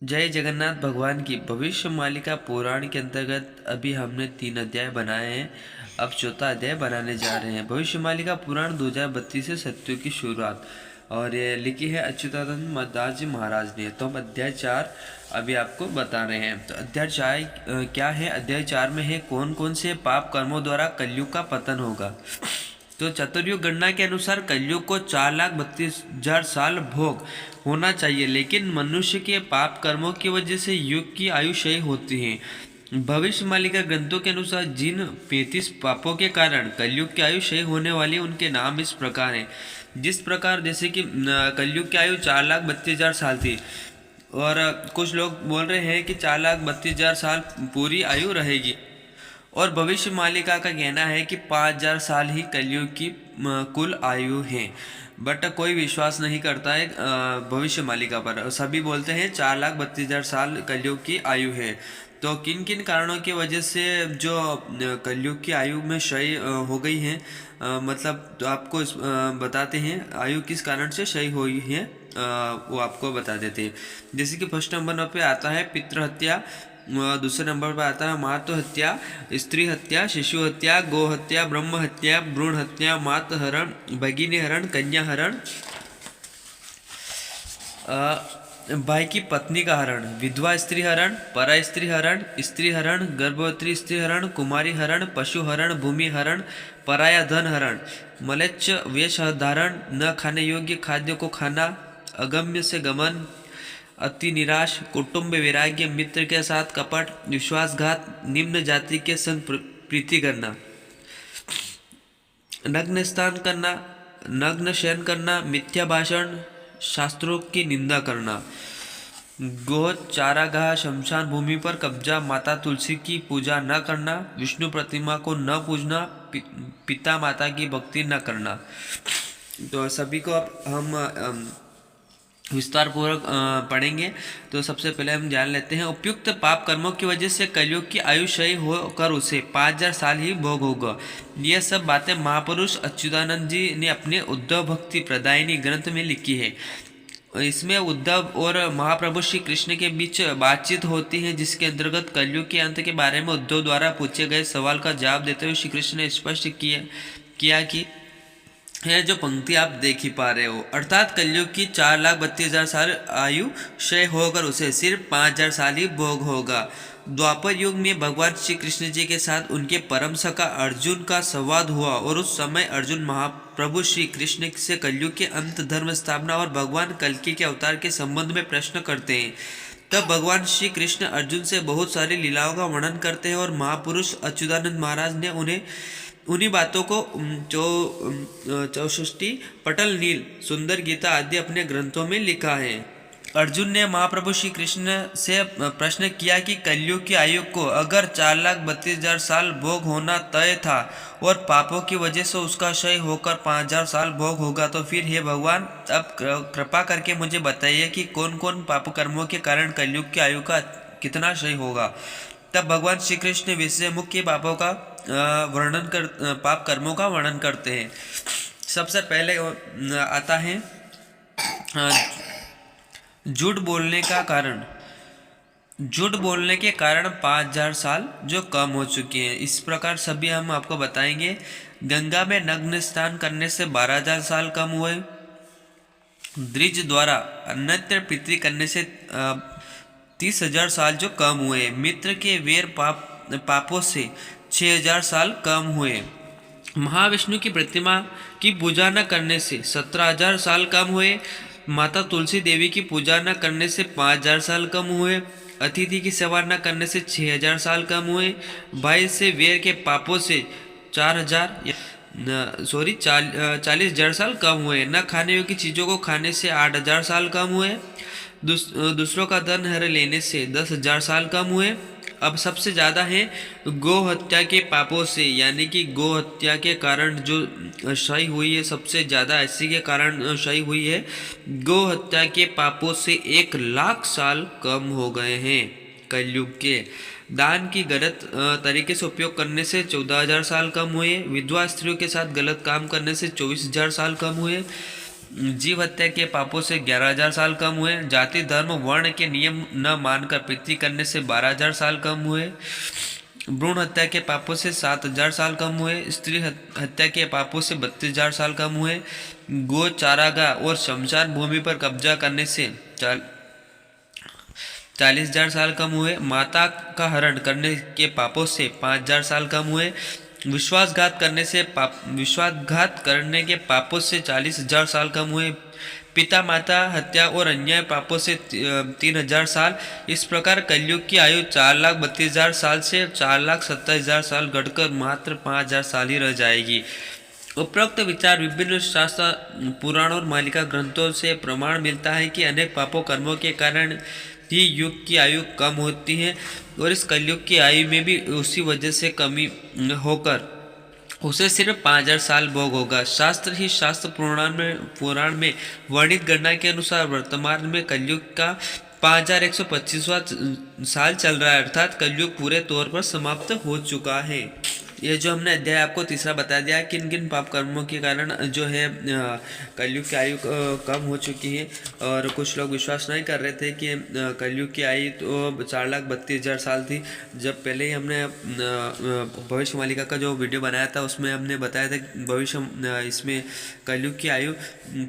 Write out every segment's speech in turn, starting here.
जय जगन्नाथ भगवान की भविष्यमालिका पुराण के अंतर्गत अभी हमने 3 अध्याय बनाए हैं। अब चौथा अध्याय बनाने जा रहे हैं। भविष्यमालिका पुराण 2032 से सत्यों की शुरुआत, और ये लिखी है अच्युतानंद दास जी महाराज ने। तो हम अध्याय 4 अभी आपको बता रहे हैं। तो अध्याय 4 क्या है? अध्याय 4 में है कौन कौन से पाप कर्मों द्वारा कलयुग का पतन होगा। तो चतुर्युग गणना के अनुसार कलयुग को 4,32,000 साल भोग होना चाहिए, लेकिन मनुष्य के पाप कर्मों की वजह से युग की आयु क्षय होती है। भविष्य मालिका ग्रंथों के अनुसार जिन 35 पापों के कारण कलयुग की आयु क्षय होने वाली, उनके नाम इस प्रकार हैं। जिस प्रकार जैसे कि कलयुग की आयु 4,32,000 साल थी, और कुछ लोग बोल रहे हैं कि 4,32,000 साल पूरी आयु रहेगी, और भविष्य मालिका का कहना है कि 5,000 साल ही कलयुग की कुल आयु है। बट कोई विश्वास नहीं करता है भविष्य मालिका पर। सभी बोलते हैं 4,32,000 साल कलयुग की आयु है। तो किन किन कारणों की वजह से जो कलयुग की आयु में क्षय हो गई है, मतलब तो आपको बताते हैं आयु किस कारण से क्षय हुई है, वो आपको बता देते हैं। जैसे कि फर्स्ट नंबर पे आता है पितृहत्या, दूसरे नंबर पर आता है मातृ हत्या, स्त्री हत्या, शिशु हत्या, गो हत्या, ब्रह्म हत्या, भ्रूण हत्या, मातृ हरण, भगिनी हरण, कन्या हरण, भाई की पत्नी का हरण, विधवा स्त्री हरण, परा स्त्री हरण, गर्भवती स्त्री हरण, कुमारी हरण, पशु हरण, भूमि हरण, पराया धन हरण, मलेच्छ वेश धारण, न खाने योग्य खाद्य को खाना, अगम्य से गमन, अति निराश, कुटुंब वैराग्य, मित्र के साथ कपट, विश्वासघात, निम्न जाति के संग प्रीति करना, नग्न स्नान करना, नग्न शयन करना, मिथ्या भाषण, शास्त्रों की निंदा करना, गो चारागाह शमशान भूमि पर कब्जा, माता तुलसी की पूजा न करना, विष्णु प्रतिमा को न पूजना, पिता माता की भक्ति न करना। तो सभी को अब हम विस्तार पूर्वक पढ़ेंगे। तो सबसे पहले हम जान लेते हैं उपयुक्त पाप कर्मों की वजह से कलयुग की आयु क्षय होकर उसे 5,000 साल ही भोग होगा। यह सब बातें महापुरुष अच्युतानंद जी ने अपने उद्धव भक्ति प्रदायिनी ग्रंथ में लिखी है। इसमें उद्धव और महाप्रभु श्री कृष्ण के बीच बातचीत होती है, जिसके अंतर्गत कलयुग के अंत के बारे में उद्धव द्वारा पूछे गए सवाल का जवाब देते हुए श्री कृष्ण ने स्पष्ट किया कि यह जो पंक्ति आप देख ही पा रहे हो, अर्थात कलयुग की 4,32,000 साल आयु क्षय होकर उसे सिर्फ 5,000 साल ही भोग होगा। द्वापर युग में भगवान श्री कृष्ण जी के साथ उनके परम सखा अर्जुन का संवाद हुआ, और उस समय अर्जुन महाप्रभु श्री कृष्ण से कलयुग के अंत, धर्म स्थापना और भगवान कल्कि के अवतार के संबंध में प्रश्न करते हैं। तब भगवान श्री कृष्ण अर्जुन से बहुत सारी लीलाओं का वर्णन करते हैं, और महापुरुष अच्युतानंद महाराज ने उन्हें उन्हीं बातों को 64 पटल नील, सुंदर गीता आदि अपने ग्रंथों में लिखा है। अर्जुन ने महाप्रभु श्री कृष्ण से प्रश्न किया कि कलयुग की आयु को अगर 4,32,000 साल भोग होना तय था, और पापों की वजह से उसका क्षय होकर 5,000 साल भोग होगा, तो फिर हे भगवान, अब कृपा करके मुझे बताइए कि कौन कौन पाप कर्मों के कारण कलयुग की आयु का कितना क्षय होगा। तब भगवान श्री कृष्ण विषय मुख्य पापों का पाप कर्मों का वर्णन करते हैं। सबसे पहले आता है झूठ बोलने का कारण। झूठ बोलने के कारण 5,000 साल जो कम हो चुके हैं। इस प्रकार सभी हम आपको बताएंगे। गंगा में नग्न स्नान करने से 12,000 साल कम हुए। द्विज द्वारा अन्यत्र प्रीति करने से 30,000 साल जो कम हुए। मित्र के वेर पापों से 6,000 साल कम हुए। महाविष्णु की प्रतिमा की पूजा न करने से 17,000 साल कम हुए। माता तुलसी देवी की पूजा न करने से 5,000 साल कम हुए। अतिथि की सेवा न करने से 6,000 साल कम हुए। भाई से वेर के पापों से 40,000 साल कम हुए। न खाने योग्य चीज़ों को खाने से 8,000 साल कम हुए। दूसरों का धन हर लेने से 10,000 साल कम हुए। अब सबसे ज़्यादा है गो हत्या के पापों से, यानी कि गो हत्या के कारण जो क्षय हुई है, सबसे ज़्यादा इसी के कारण क्षय हुई है। गो हत्या के पापों से 1,00,000 साल कम हो गए हैं कलयुग के। दान की गलत तरीके से उपयोग करने से 14,000 साल कम हुए। विधवा स्त्रियों के साथ गलत काम करने से 24,000 साल कम हुए। जीव हत्या के पापों से 11,000 साल कम हुए। जाति धर्म वर्ण के नियम न मानकर प्रीति करने से 12,000 साल कम हुए। भ्रूण हत्या के पापों से 7,000 साल कम हुए। स्त्री हत्या के पापों से 32,000 साल कम हुए। गो चारागाह और शमशान भूमि पर कब्जा करने से 40,000 साल कम हुए। माता का हरण करने के पापों से 5,000 साल कम हुए। विश्वासघात करने के पापों से 40,000 साल कम हुए। पिता माता हत्या और अन्याय पापों से 3,000 साल। इस प्रकार कलयुग की आयु 4,32,000 साल से 4,27,000 साल घटकर मात्र 5,000 साल ही रह जाएगी। उपरोक्त विचार विभिन्न शास्त्र पुराण और मालिका ग्रंथों से प्रमाण मिलता है कि अनेक पापों कर्मों के कारण ही युग की आयु कम होती है और इस कलयुग की आयु में भी उसी वजह से कमी होकर उसे सिर्फ 5,000 साल भोग होगा। शास्त्र पुराण में वर्णित गणना के अनुसार वर्तमान में कलयुग का 5,125वां साल चल रहा है, अर्थात कलयुग पूरे तौर पर समाप्त हो चुका है। ये जो हमने अध्याय आपको तीसरा बता दिया किन किन पाप कर्मों के कारण जो है कलयुग की आयु कम हो चुकी है। और कुछ लोग विश्वास नहीं कर रहे थे कि कलयुग की आयु तो 4,32,000 साल थी। जब पहले ही हमने भविष्य मालिका का जो वीडियो बनाया था उसमें हमने बताया था इसमें कलयुग की आयु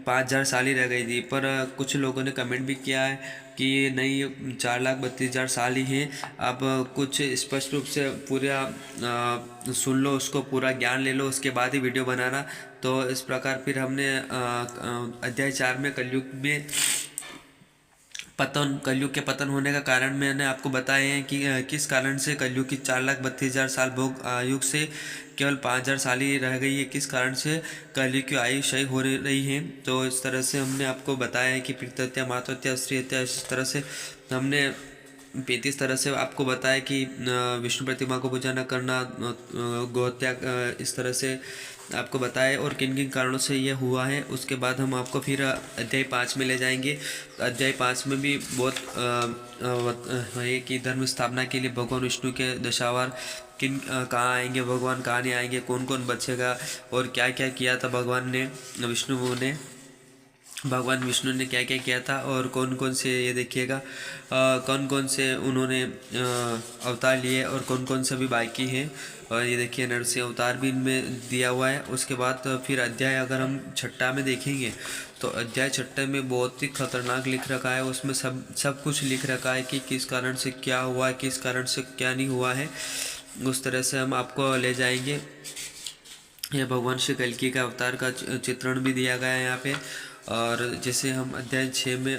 5,000 साल ही रह गई थी। पर कुछ लोगों ने कमेंट भी किया है कि नहीं 4,32,000 साल ही हैं। अब कुछ स्पष्ट रूप से पूरा सुन लो, उसको पूरा ज्ञान ले लो, उसके बाद ही वीडियो बनाना। तो इस प्रकार फिर हमने अध्याय 4 में कलयुग के पतन होने का कारण मैंने आपको बताए हैं कि किस कारण से कलयुग की 4,32,000 साल भोग आयु से केवल 5,000 साल ही रह गई है, किस कारण से कलयुग की आयु क्षय हो रही है। तो इस तरह से हमने आपको बताया है कि पितृहत्या मातृहत्या स्त्री हत्या, इस तरह से हमने 35 तरह से आपको बताया कि विष्णु प्रतिमा को पूजा न करना, गोहत्या, इस तरह से आपको बताया और किन किन कारणों से ये हुआ है। उसके बाद हम आपको फिर अध्याय 5 में ले जाएंगे। अध्याय 5 में भी बहुत है कि धर्म स्थापना के लिए भगवान विष्णु के दशावर कहाँ आएंगे, भगवान कहाँ नहीं आएंगे, कौन कौन बचेगा और क्या क्या किया था भगवान विष्णु ने क्या क्या किया था और कौन कौन से, ये देखिएगा कौन कौन से उन्होंने अवतार लिए और कौन कौन से भी बाकी हैं। और ये देखिए नरसिंह अवतार भी इनमें दिया हुआ है। उसके बाद फिर अध्याय अगर हम छठा में देखेंगे तो अध्याय छठे में बहुत ही खतरनाक लिख रखा है। उसमें सब कुछ लिख रखा है कि किस कारण से क्या हुआ है, किस कारण से क्या नहीं हुआ है। उस तरह से हम आपको ले जाएंगे। यह भगवान श्री कल्कि का अवतार का चित्रण भी दिया गया है यहाँ पे। और जैसे हम अध्याय 6 में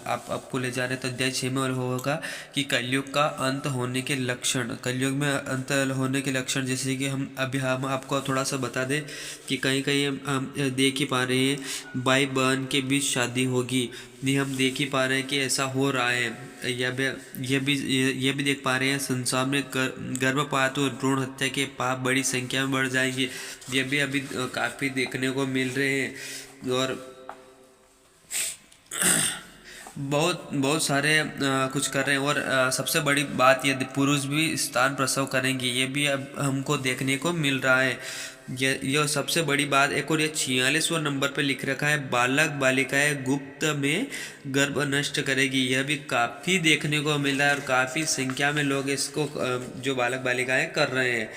आपको ले जा रहे हैं तो अध्याय 6 में और होगा कि कलयुग का अंत होने के लक्षण, कलयुग में अंत होने के लक्षण। जैसे कि हम आपको थोड़ा सा बता दें कि कहीं कहीं हम देख ही पा रहे हैं भाई बहन के बीच शादी होगी, नहीं हम देख ही पा रहे हैं कि ऐसा हो रहा है। ये भी देख पा रहे हैं संसार में गर्भपात और भ्रूण हत्या के पाप बड़ी संख्या में बढ़ जाएंगे। ये भी अभी काफ़ी देखने को मिल रहे हैं। और बहुत सारे कुछ कर रहे हैं। और सबसे बड़ी बात ये पुरुष भी स्थान प्रसव करेंगे, ये भी अब हमको देखने को मिल रहा है। ये सबसे बड़ी बात। एक और ये 46वां नंबर पे लिख रखा है बालक बालिकाएं गुप्त में गर्भ नष्ट करेगी। यह भी काफ़ी देखने को मिल रहा है और काफ़ी संख्या में लोग इसको जो बालक बालिकाएं कर रहे हैं।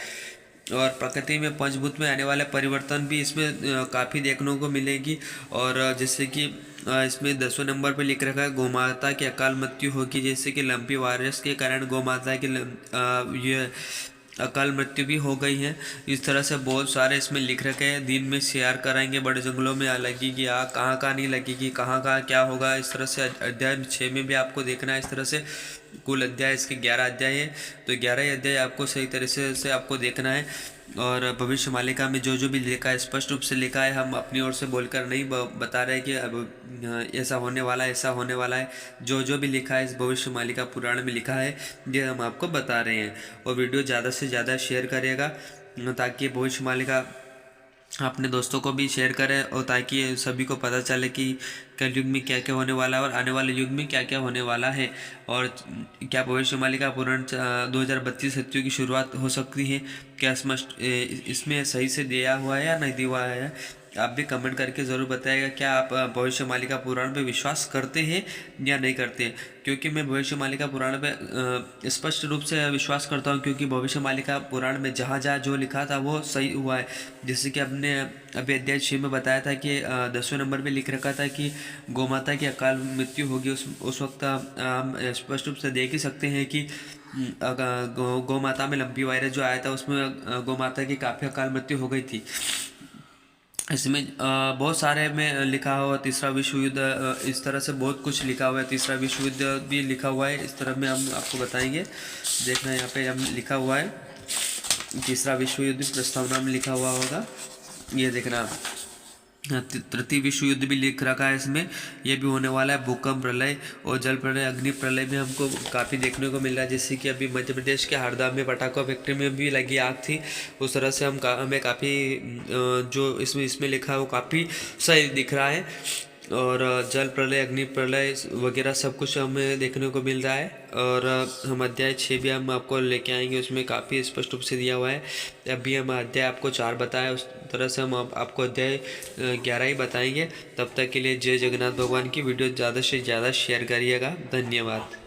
और प्रकृति में पंचभूत में आने वाले परिवर्तन भी इसमें काफ़ी देखने को मिलेगी। और जैसे कि इसमें 10वें नंबर पर लिख रखा है गौमाता की अकाल मृत्यु होगी। जैसे कि लंपी वायरस के कारण गौमाता की ये अकाल मृत्यु भी हो गई है। इस तरह से बहुत सारे इसमें लिख रखे हैं। दिन में शेयर कराएंगे, बड़े जंगलों में लगेगी आग, कहाँ कहाँ नहीं लगेगी, कहाँ कहाँ क्या होगा। इस तरह से अध्याय 6 में भी आपको देखना है। इस तरह से कुल अध्याय इसके 11 अध्याय है, तो 11 अध्याय आपको सही तरह से आपको देखना है। और भविष्य मालिका में जो भी लिखा है स्पष्ट रूप से लिखा है, हम अपनी ओर से बोलकर नहीं बता रहे कि अब ऐसा होने वाला है, ऐसा होने वाला है। जो भी लिखा है इस भविष्य मालिका पुराण में लिखा है ये हम आपको बता रहे हैं। और वीडियो ज़्यादा से ज़्यादा शेयर करिएगा ताकि भविष्य मालिका अपने दोस्तों को भी शेयर करें और ताकि सभी को पता चले कि कलयुग में क्या क्या होने वाला है और आने वाले युग में क्या क्या होने वाला है। और क्या भविष्य मालिका पुराण 2032 सत्यों की शुरुआत हो सकती है, क्या स्पष्ट इसमें सही से दिया हुआ है या नहीं दिया हुआ है, आप भी कमेंट करके ज़रूर बताइएगा, क्या आप भविष्यवाणी का पुराण पे विश्वास करते हैं या नहीं करते हैं। क्योंकि मैं भविष्यवाणी का पुराण पे स्पष्ट रूप से विश्वास करता हूँ, क्योंकि भविष्यवाणी का पुराण में जहाँ जहाँ जो लिखा था वो सही हुआ है। जैसे कि हमने अभी अध्याय 6 में बताया था कि 10वें नंबर पे लिख रखा था कि गौ माता की अकाल मृत्यु होगी। उस वक्त हम स्पष्ट रूप से देख ही सकते हैं कि गौ माता में लंपी वायरस जो आया था उसमें गौ माता की काफ़ी अकाल मृत्यु हो गई थी। इसमें बहुत सारे में लिखा हुआ तीसरा विश्व युद्ध, इस तरह से बहुत कुछ लिखा हुआ है। तीसरा विश्व युद्ध भी लिखा हुआ है, इस तरह में हम आपको बताएंगे। देखना यहाँ पे हम लिखा हुआ है तीसरा विश्व युद्ध प्रस्तावना में लिखा हुआ होगा, ये देखना। तृतीय विश्व युद्ध भी लिख रखा है इसमें, ये भी होने वाला है। भूकंप, प्रलय और जल प्रलय, अग्नि प्रलय भी हमको काफ़ी देखने को मिल रहा है। जैसे कि अभी मध्य प्रदेश के हरदा में पटाखा फैक्ट्री में भी लगी आग थी, उस तरह से हमें काफ़ी जो इसमें लिखा है वो काफ़ी सही दिख रहा है। और जल प्रलय, अग्नि प्रलय वगैरह सब कुछ हमें देखने को मिल रहा है। और हम अध्याय 6 भी हम आपको लेके आएंगे, उसमें काफ़ी स्पष्ट रूप से दिया हुआ है। अभी हम अध्याय आपको 4 बताया, उस तरह से हम आपको अध्याय 11 ही बताएंगे। तब तक के लिए जय जगन्नाथ भगवान की। वीडियो ज़्यादा से ज़्यादा शेयर करिएगा। धन्यवाद।